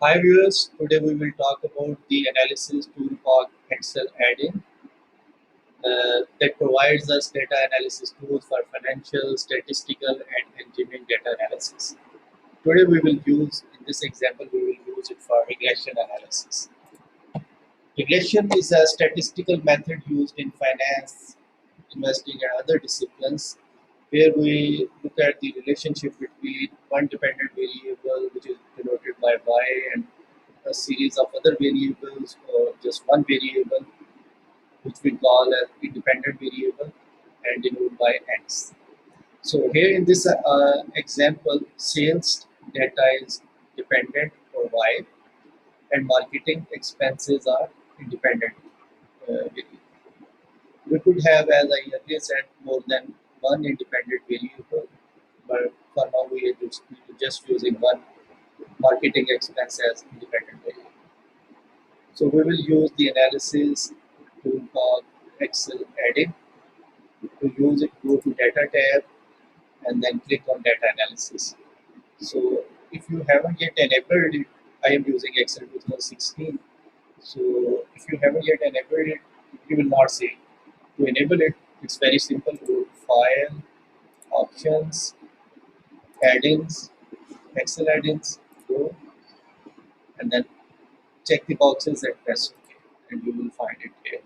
Hi viewers, today we will talk about the analysis tool called Excel Add-in that provides us data analysis tools for financial, statistical and engineering data analysis. Today we will use, in this example, we will use it for regression analysis. Regression is a statistical method used in finance, investing and other disciplines where we look at the relationship between one dependent variable which is denoted by y and a series of other variables or just one variable which we call an independent variable and denoted by x. So here in this example, sales data is dependent for y and marketing expenses are independent variable. We could have, as I earlier said, more than one independent variable, but for now we are just using one marketing expense as independent variable. So we will use the analysis tool called Excel Add-in. To use it, go to Data tab and then click on Data Analysis. So if you haven't yet enabled it, I am using Excel 2016. So if you haven't yet enabled it, you will not see it. To enable it, it's very simple. Go to File, Options, Add-ins, Excel Add-ins, go and then check the boxes and press OK, and you will find it here.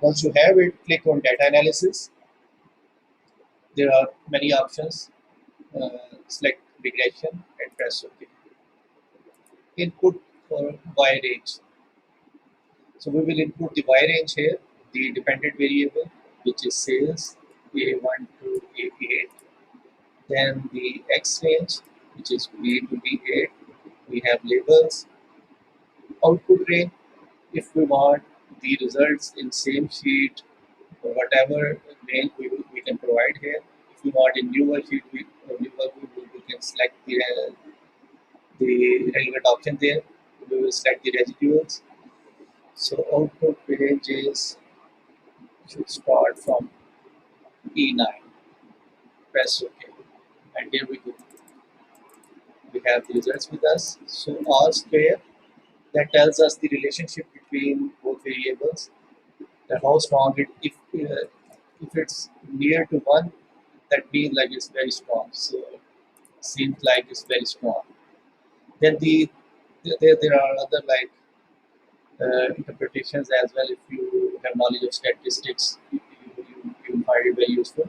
Once you have it, click on Data Analysis. There are many options. Select Regression and press OK. Input for Y range. So we will input the Y range here, the dependent variable, which is sales A1 to A8. Then the X range, which is B to B8. We have labels. Output range, if we want the results in same sheet or whatever range we can provide here. If we want in newer sheet, we can select the relevant option there. We will select the residuals. So output range is should start from E9. Press OK, and here we go. We have the results with us. So R square, that tells us the relationship between both variables. That how strong it if it's near to one, that means like it's very strong. So seems like it's very strong. Then there are other like interpretations as well. If you have knowledge of statistics, you will find it very useful.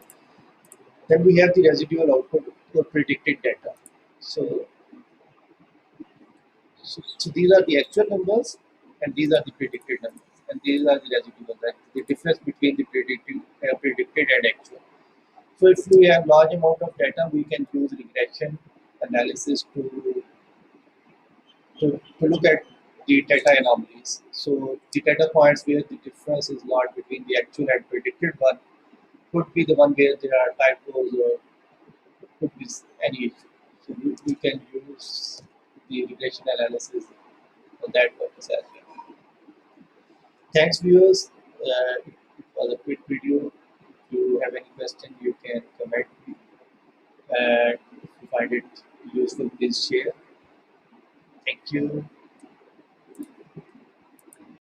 Then we have the residual output or predicted data. So these are the actual numbers and these are the predicted numbers and these are the residual, like the difference between the predicted and actual. So if we have large amount of data, we can use regression analysis to look at the data anomalies. So the data points where the difference is large between the actual and predicted one could be the one where there are typos or could be any issue. So we can use the regression analysis for that purpose as well. Thanks viewers. It was a quick video. If you have any question, you can comment me. And if you find it useful, please share. Thank you.